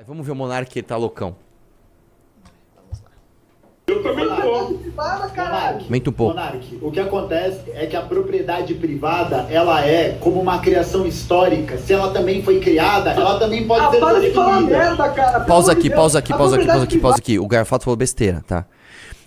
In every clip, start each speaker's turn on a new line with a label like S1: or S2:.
S1: Vamos ver o Monark que ele tá loucão.
S2: Eu também tô.
S1: Aumenta um pouco.
S3: Monark, o que acontece é que a propriedade privada, ela é como uma criação histórica. Se ela também foi criada, ela também pode ser
S4: para de falar
S3: destruída.
S4: merda, cara.
S1: Pausa aqui. O Garfato falou besteira, tá?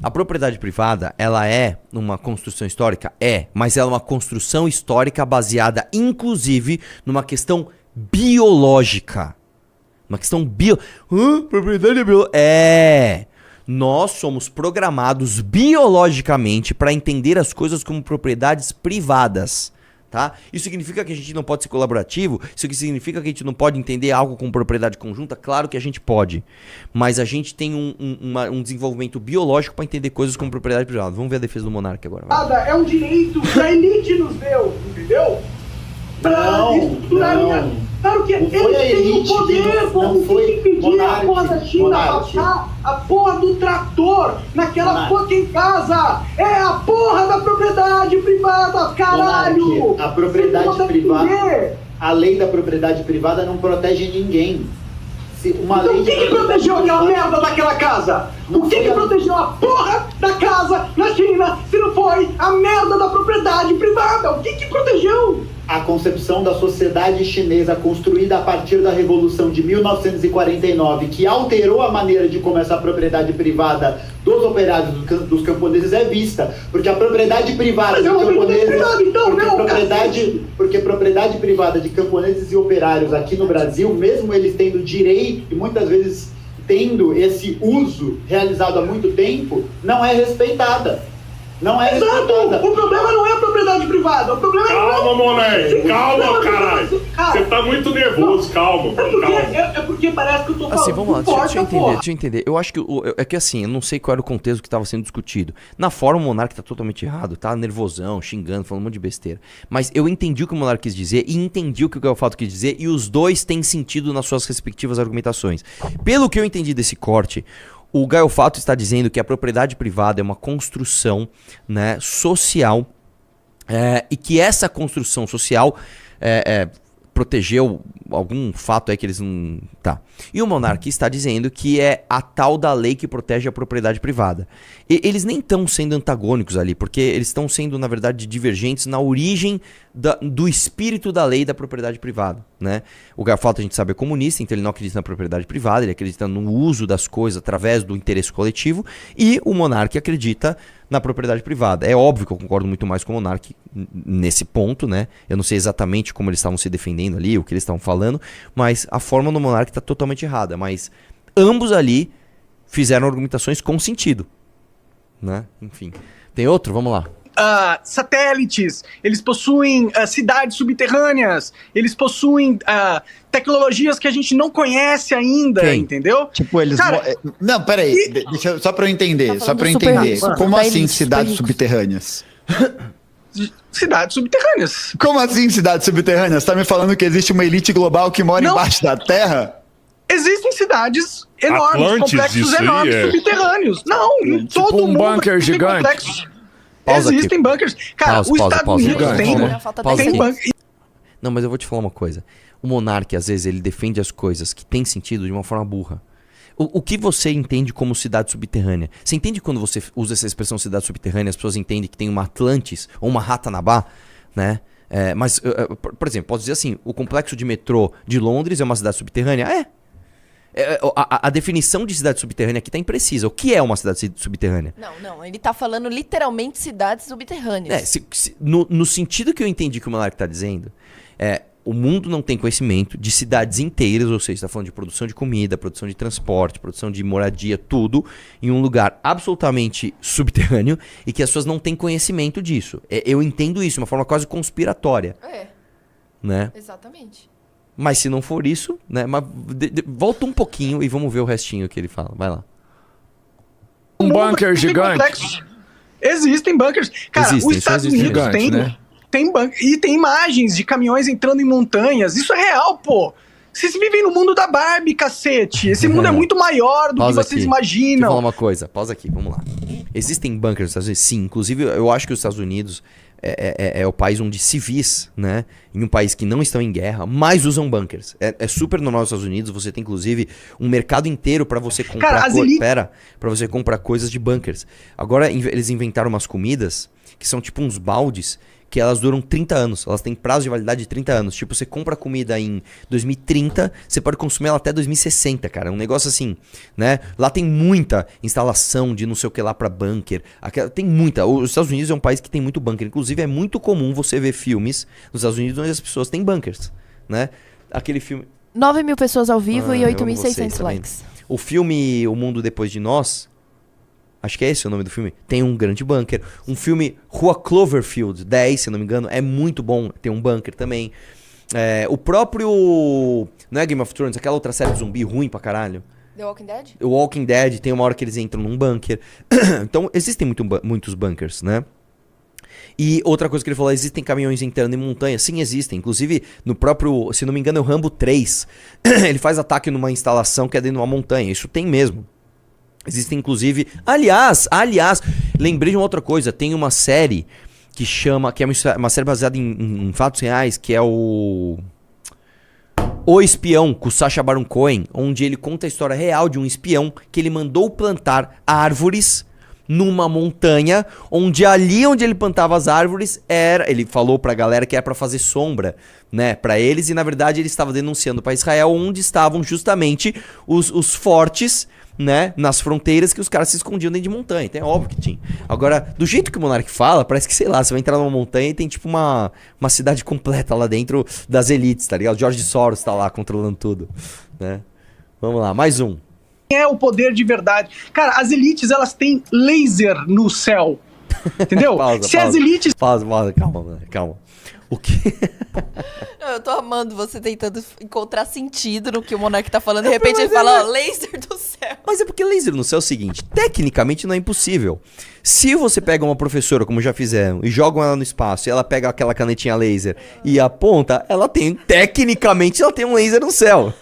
S1: A propriedade privada, ela é uma construção histórica? É, mas ela é uma construção histórica baseada, inclusive, numa questão biológica. Uma questão propriedade biológica? É. Nós somos programados biologicamente para entender as coisas como propriedades privadas, tá? Isso significa que a gente não pode ser colaborativo? Isso significa que a gente não pode entender algo como propriedade conjunta? Claro que a gente pode, mas a gente tem um desenvolvimento biológico para entender coisas como propriedade privada. Vamos ver a defesa do Monark agora. Vai.
S4: É um direito que a elite nos deu, entendeu? Claro que eles têm o poder, vamos impedir a porra da China passar a porra do trator naquela fucking casa. É a porra da propriedade privada, caralho!
S3: Monark, a propriedade privada, a lei da propriedade privada não protege ninguém.
S4: Então quem que protegeu aquela merda daquela casa? O que protegeu a porra da casa na China se não foi a merda da propriedade privada? O que protegeu?
S3: A concepção da sociedade chinesa construída a partir da Revolução de 1949, que alterou a maneira de como essa propriedade privada dos operários dos camponeses é vista. Porque a propriedade privada de camponeses... Porque propriedade privada de camponeses e operários aqui no Brasil, mesmo eles tendo direito e muitas vezes tendo esse uso realizado há muito tempo, não é respeitada. Não é respeitada.
S4: O problema não é a propriedade privada, o problema é...
S2: Calma, Moleque, calma, caralho. Você tá muito nervoso, calma.
S4: É porque parece que eu tô falando.
S1: Assim, vamos lá, deixa eu entender. Eu acho que é que assim, eu não sei qual era o contexto que estava sendo discutido. Na forma, o Monark tá totalmente errado, tá nervosão, xingando, falando um monte de besteira. Mas eu entendi o que o Monark quis dizer e entendi o que o Garfato quis dizer, e os dois têm sentido nas suas respectivas argumentações. Pelo que eu entendi desse corte, o Garfato está dizendo que a propriedade privada é uma construção, né, social, e que essa construção social protegeu algum fato aí que eles não... Tá. E o Monark está dizendo que é a tal da lei que protege a propriedade privada. E eles nem estão sendo antagônicos ali, porque eles estão sendo, na verdade, divergentes na origem do espírito da lei da propriedade privada, né? O Garfato, a gente sabe, é comunista, então ele não acredita na propriedade privada, ele acredita no uso das coisas através do interesse coletivo, e o Monark acredita na propriedade privada. É óbvio que eu concordo muito mais com o Monark nesse ponto, né? Eu não sei exatamente como eles estavam se defendendo ali, o que eles estavam falando, mas a forma do Monark está totalmente errada. Mas ambos ali fizeram argumentações com sentido, né? Enfim. Tem outro? Vamos lá.
S5: Satélites, eles possuem cidades subterrâneas, eles possuem tecnologias que a gente não conhece ainda, entendeu?
S6: Tipo, eles...
S5: Cara,
S6: não, peraí, deixa, só pra eu entender, Como assim cidades subterrâneas?
S5: Cidades subterrâneas.
S6: Como assim cidades subterrâneas? Tá me falando que existe uma elite global que mora embaixo da terra?
S5: Existem cidades enormes,
S2: Atlantis,
S5: complexos enormes, subterrâneos. Não, em
S7: tipo
S5: todo mundo
S7: bunker gigante.
S5: Existem bunkers. Cara, os Estados Unidos tem bunker.
S1: Não, mas eu vou te falar uma coisa. O Monark, às vezes, ele defende as coisas que têm sentido de uma forma burra. O que você entende como cidade subterrânea? Você entende quando você usa essa expressão cidade subterrânea, as pessoas entendem que tem uma Atlantis ou uma Ratanabá, né? Mas, por exemplo, posso dizer assim, o complexo de metrô de Londres é uma cidade subterrânea? A definição de cidade subterrânea aqui está imprecisa. O que é uma cidade subterrânea?
S8: Não, ele está falando literalmente cidades subterrâneas.
S1: No sentido que eu entendi que o Monark está dizendo, o mundo não tem conhecimento de cidades inteiras, ou seja, está falando de produção de comida, produção de transporte, produção de moradia, tudo em um lugar absolutamente subterrâneo e que as pessoas não têm conhecimento disso. Eu entendo isso de uma forma quase conspiratória. Né?
S8: Exatamente.
S1: Mas se não for isso, né? Mas volta um pouquinho e vamos ver o restinho que ele fala. Vai lá.
S7: Um bunker gigante.
S5: Existem bunkers. Cara, os Estados Unidos tem bunker. E tem imagens de caminhões entrando em montanhas. Isso é real, pô. Vocês vivem no mundo da Barbie, cacete. Esse mundo é muito maior do que vocês imaginam.
S1: Deixa eu falar uma coisa. Pausa aqui, vamos lá. Existem bunkers nos Estados Unidos? Sim. Inclusive, eu acho que os Estados Unidos é o país onde civis, né, em um país que não estão em guerra, mais usam bunkers. É super normal nos Estados Unidos, você tem inclusive um mercado inteiro para você comprar para você comprar coisas de bunkers. Agora eles inventaram umas comidas que são tipo uns baldes que elas duram 30 anos. Elas têm prazo de validade de 30 anos. Tipo, você compra comida em 2030, você pode consumir ela até 2060, cara. É um negócio assim, né? Lá tem muita instalação de não sei o que lá pra bunker. Tem muita. Os Estados Unidos é um país que tem muito bunker. Inclusive, é muito comum você ver filmes nos Estados Unidos onde as pessoas têm bunkers, né? Aquele filme...
S8: 9 mil pessoas ao vivo e 8.600 likes.
S1: O filme O Mundo Depois de Nós... Acho que é esse o nome do filme. Tem um grande bunker. Um filme Rua Cloverfield 10, se não me engano, é muito bom. Tem um bunker também. O próprio... Não é Game of Thrones? Aquela outra série de zumbi ruim pra caralho.
S8: The Walking Dead?
S1: O Walking Dead, tem uma hora que eles entram num bunker. Então, existem muitos bunkers, né? E outra coisa que ele falou, existem caminhões entrando em montanha? Sim, existem. Inclusive, no próprio... Se não me engano, é o Rambo 3. Ele faz ataque numa instalação que é dentro de uma montanha. Isso tem mesmo. Existem, inclusive... Aliás, lembrei de uma outra coisa. Tem uma série que chama... Que é uma série baseada em fatos reais, que é o Espião, com o Sacha Baron Cohen, onde ele conta a história real de um espião que ele mandou plantar árvores numa montanha, onde ali onde ele plantava as árvores ele falou pra galera que era pra fazer sombra, né, pra eles, e na verdade ele estava denunciando pra Israel onde estavam justamente os fortes, né, nas fronteiras, que os caras se escondiam dentro de montanha. Então é óbvio que tinha. Agora, do jeito que o Monark fala, parece que, sei lá, você vai entrar numa montanha e tem tipo uma cidade completa lá dentro das elites, tá ligado? George Soros tá lá controlando tudo, né? Vamos lá, mais um.
S5: É o poder de verdade. Cara, as elites, elas têm laser no céu. Entendeu? As elites...
S1: Pausa, calma. O quê?
S8: Não, eu tô amando você tentando encontrar sentido no que o Monark tá falando. De repente ele fala, ó, laser do céu.
S1: Mas é porque laser no céu é o seguinte, tecnicamente não é impossível. Se você pega uma professora, como já fizeram, e jogam ela no espaço, e ela pega aquela canetinha laser e aponta, tecnicamente ela tem um laser no céu.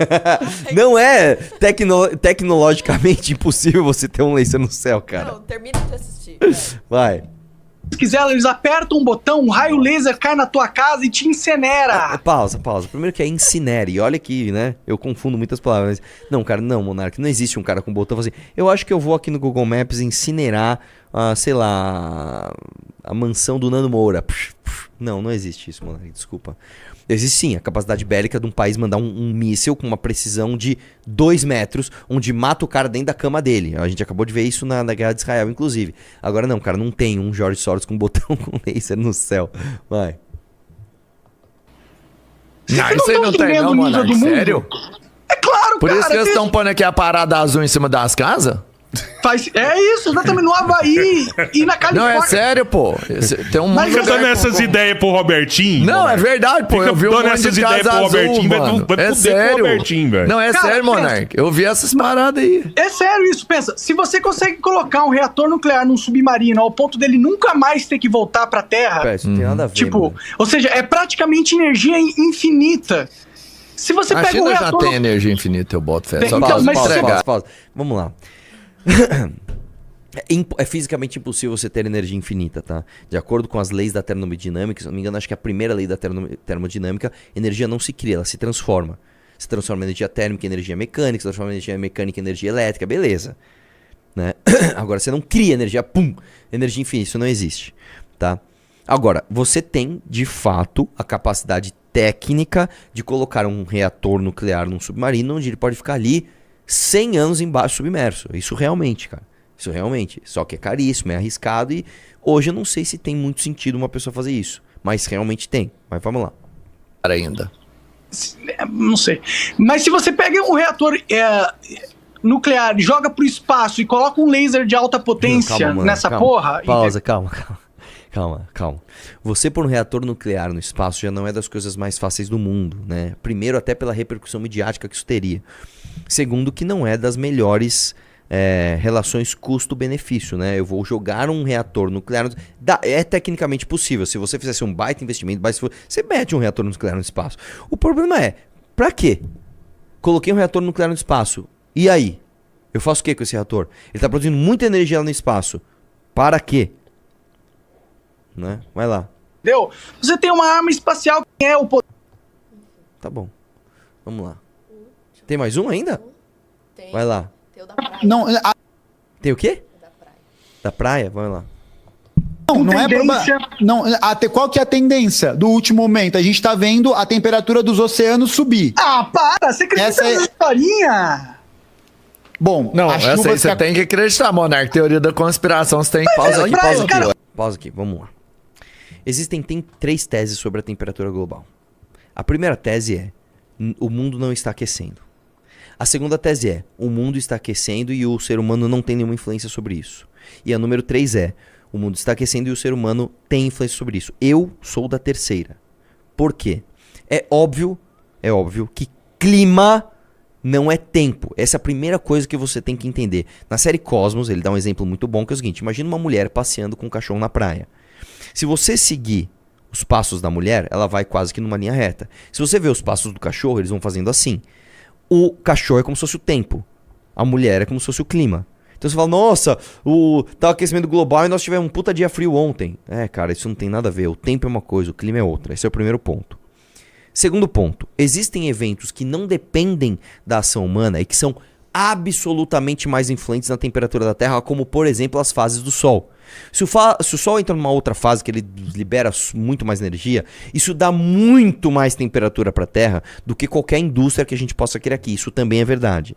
S1: Não é tecnologicamente impossível você ter um laser no céu, cara.
S8: Não, termina de assistir.
S1: Vai.
S5: Se quiser, eles apertam um botão, um raio laser cai na tua casa e te incinera.
S1: Pausa. Primeiro que é incinere. E olha que, né, eu confundo muitas palavras. Não, cara, não, Monark, não existe um cara com botão assim. Eu acho que eu vou aqui no Google Maps incinerar, sei lá, a mansão do Nando Moura. Não existe isso, Monark, desculpa. Existe sim a capacidade bélica de um país mandar um míssil com uma precisão de 2 metros, onde mata o cara dentro da cama dele. A gente acabou de ver isso na Guerra de Israel, inclusive. Agora não, cara, não tem um George Soros com um botão com laser no céu. Vai.
S7: Não, isso aí não tem não, mano. Sério?
S5: É claro,
S7: Por isso que eles estão pondo aqui a parada azul em cima das casas?
S5: É isso, exatamente, no Havaí e na Califórnia.
S7: Não, é sério, pô. Tem um
S2: Fica dando essas ideias pro Robertinho.
S7: Não, mano. É verdade, pô.
S2: Fica
S7: eu vi
S2: dando essas ideias pro Robertinho,
S7: mano.
S2: Vai fuder com o Robertinho, velho.
S7: Não, é sério, Monark. Eu vi essas paradas aí.
S5: É sério isso, pensa. Se você consegue colocar um reator nuclear num submarino ao ponto dele nunca mais ter que voltar pra Terra...
S1: Isso não tem nada a ver,
S5: tipo,
S1: mano.
S5: Ou seja, é praticamente energia infinita. Se você
S7: a
S5: pega
S7: China
S5: um reator...
S7: já tem energia infinita, eu boto fé.
S5: Só
S1: Pausa. Vamos lá. É fisicamente impossível você ter energia infinita, tá? De acordo com as leis da termodinâmica, se não me engano, acho que a primeira lei da termodinâmica, energia não se cria, ela se transforma. Se transforma em energia térmica em energia mecânica, se transforma em energia mecânica em energia elétrica, beleza. Né? Agora, você não cria energia, energia infinita, isso não existe, tá? Agora, você tem, de fato, a capacidade técnica de colocar um reator nuclear num submarino, onde ele pode ficar ali 100 anos embaixo submerso. Isso realmente, cara. Isso realmente. Só que é caríssimo, é arriscado e hoje eu não sei se tem muito sentido uma pessoa fazer isso. Mas realmente tem. Mas vamos lá.
S7: Ainda.
S5: Não sei. Mas se você pega um reator nuclear, joga pro espaço e coloca um laser de alta potência nessa porra...
S1: Pausa, calma. Você pôr um reator nuclear no espaço já não é das coisas mais fáceis do mundo, né? Primeiro, até pela repercussão midiática que isso teria. Segundo, que não é das melhores... relações custo-benefício, né? Eu vou jogar um reator nuclear... É tecnicamente possível. Se você fizesse um baita investimento, você mete um reator nuclear no espaço. O problema é, pra quê? Coloquei um reator nuclear no espaço. E aí? Eu faço o que com esse reator? Ele tá produzindo muita energia lá no espaço. Para quê? Né? Vai lá.
S5: entendeu? Você tem uma arma espacial que é o poder.
S1: Tá bom. Vamos lá. Tem mais um ainda?
S8: Tem.
S1: Vai lá.
S8: Tem o da praia.
S6: Não,
S1: Tem o quê?
S8: Da praia.
S1: Da praia? Vai lá.
S6: não é não, qual que é a tendência do último momento? A gente tá vendo a temperatura dos oceanos subir.
S5: Ah, para! Você acredita nessa historinha?
S6: Bom,
S7: Não,
S6: as
S7: essa aí
S6: chuvas
S7: você tem que acreditar, Monark. Teoria da conspiração, você tem que
S1: Pausa aqui, pausa aqui.
S5: cara.
S1: Pausa aqui, vamos lá. Tem 3 teses sobre a temperatura global. A primeira tese é: o mundo não está aquecendo. A segunda tese é: o mundo está aquecendo e o ser humano não tem nenhuma influência sobre isso. E a número 3 é: o mundo está aquecendo e o ser humano tem influência sobre isso. Eu sou da terceira. Por quê? É óbvio que clima não é tempo. Essa é a primeira coisa que você tem que entender. Na série Cosmos, ele dá um exemplo muito bom, que é o seguinte: imagina uma mulher passeando com um cachorro na praia. Se você seguir os passos da mulher, ela vai quase que numa linha reta. Se você ver os passos do cachorro, eles vão fazendo assim. O cachorro é como se fosse o tempo. A mulher é como se fosse o clima. Então você fala: nossa, tá o aquecimento global e nós tivemos um puta dia frio ontem. É, cara, isso não tem nada a ver. O tempo é uma coisa, o clima é outra. Esse é o primeiro ponto. Segundo ponto: existem eventos que não dependem da ação humana e que são absolutamente mais influentes na temperatura da Terra, como, por exemplo, as fases do Sol. Se o Sol entra numa outra fase que ele libera muito mais energia, isso dá muito mais temperatura para a Terra do que qualquer indústria que a gente possa criar aqui. Isso também é verdade.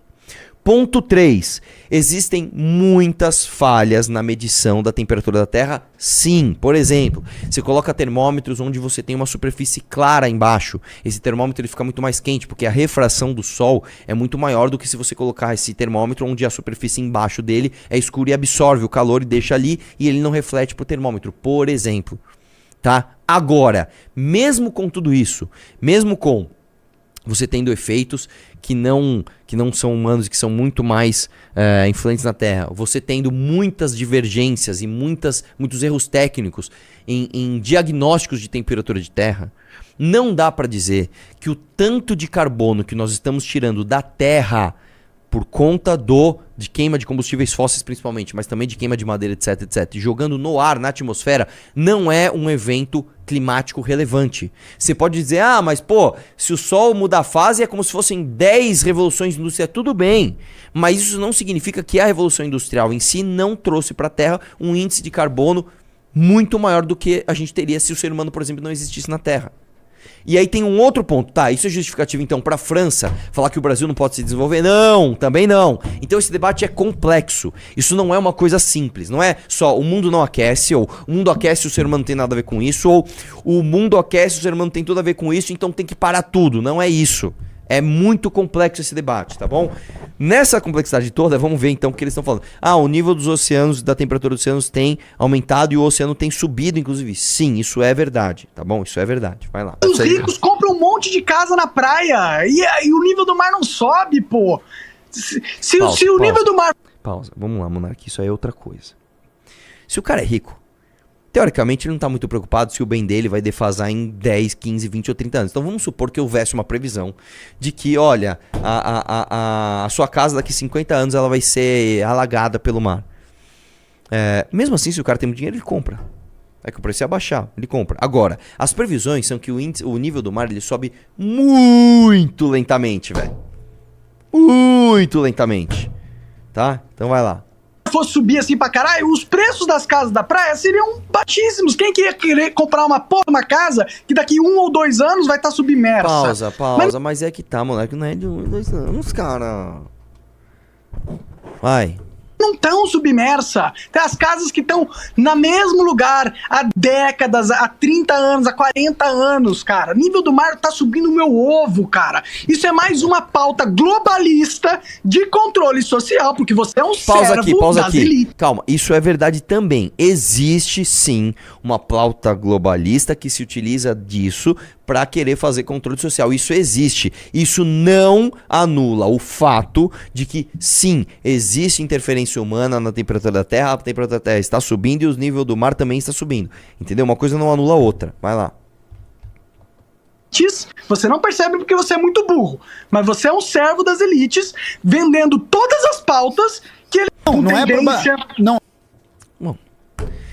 S1: Ponto 3. Existem muitas falhas na medição da temperatura da Terra? Sim. Por exemplo, você coloca termômetros onde você tem uma superfície clara embaixo. Esse termômetro ele fica muito mais quente, porque a refração do Sol é muito maior do que se você colocar esse termômetro onde a superfície embaixo dele é escura e absorve o calor e deixa ali e ele não reflete pro termômetro, por exemplo. Tá? Agora, mesmo com tudo isso, mesmo com você tendo efeitos que não são humanos e que são muito mais influentes na Terra, você tendo muitas divergências e muitos erros técnicos em diagnósticos de temperatura de Terra, não dá para dizer que o tanto de carbono que nós estamos tirando da Terra por conta de queima de combustíveis fósseis principalmente, mas também de queima de madeira, etc, jogando no ar, na atmosfera, não é um evento climático relevante. Você pode dizer: mas pô, se o Sol muda a fase é como se fossem 10 revoluções industriais, tudo bem, mas isso não significa que a Revolução Industrial em si não trouxe para a Terra um índice de carbono muito maior do que a gente teria se o ser humano, por exemplo, não existisse na Terra. E aí tem um outro ponto, tá? Isso é justificativo então para a França falar que o Brasil não pode se desenvolver? Não, também não. Então esse debate é complexo. Isso não é uma coisa simples. Não é só o mundo não aquece, ou o mundo aquece e o ser humano não tem nada a ver com isso, ou o mundo aquece e o ser humano tem tudo a ver com isso, então tem que parar tudo. Não é isso. É muito complexo esse debate, tá bom? Nessa complexidade toda, vamos ver então o que eles estão falando. O nível dos oceanos, da temperatura dos oceanos tem aumentado e o oceano tem subido, inclusive. Sim, isso é verdade, tá bom? Isso é verdade. Vai lá.
S5: Os ricos compram um monte de casa na praia e o nível do mar não sobe, pô. Se o nível do mar...
S1: Pausa. Vamos lá, Monark. Isso aí é outra coisa. Se o cara é rico, teoricamente ele não está muito preocupado se o bem dele vai defasar em 10, 15, 20 ou 30 anos. Então vamos supor que houvesse uma previsão de que, olha, a sua casa daqui 50 anos ela vai ser alagada pelo mar. Mesmo assim, se o cara tem muito dinheiro, ele compra. É que o preço ia baixar, ele compra. Agora, as previsões são que o nível do mar ele sobe muito lentamente, velho. Muito lentamente. Tá? Então vai lá.
S5: Fosse subir assim pra caralho, os preços das casas da praia seriam baixíssimos. Quem que ia querer comprar uma casa que daqui 1 ou 2 anos vai estar submersa?
S1: Pausa, mas é que tá, moleque, não é de 1 ou 2 anos, cara. Vai.
S5: Não estão submersa. Tem as casas que estão no mesmo lugar há décadas, há 30 anos, há 40 anos, cara. O nível do mar tá subindo o meu ovo, cara. Isso é mais uma pauta globalista de controle social, porque você é um
S1: pausa
S5: das
S1: aqui.
S5: elites.
S1: Calma, isso é verdade também. Existe sim uma pauta globalista que se utiliza disso para querer fazer controle social. Isso existe. Isso não anula o fato de que, sim, existe interferência humana na temperatura da Terra, a temperatura da Terra está subindo e o nível do mar também está subindo. Entendeu? Uma coisa não anula a outra. Vai lá.
S5: Você não percebe porque você é muito burro, mas você é um servo das elites, vendendo todas as pautas que ele
S6: não é
S5: tendência...
S6: Não.
S1: Bom,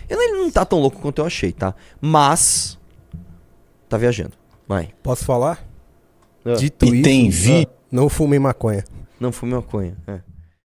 S1: ele não tá tão louco quanto eu achei, tá? Mas Tá viajando. Vai.
S9: Posso falar?
S1: Ah.
S9: Dito
S10: E
S9: isso,
S10: tem vídeo.
S9: não fumem maconha.
S1: Não fume maconha. É.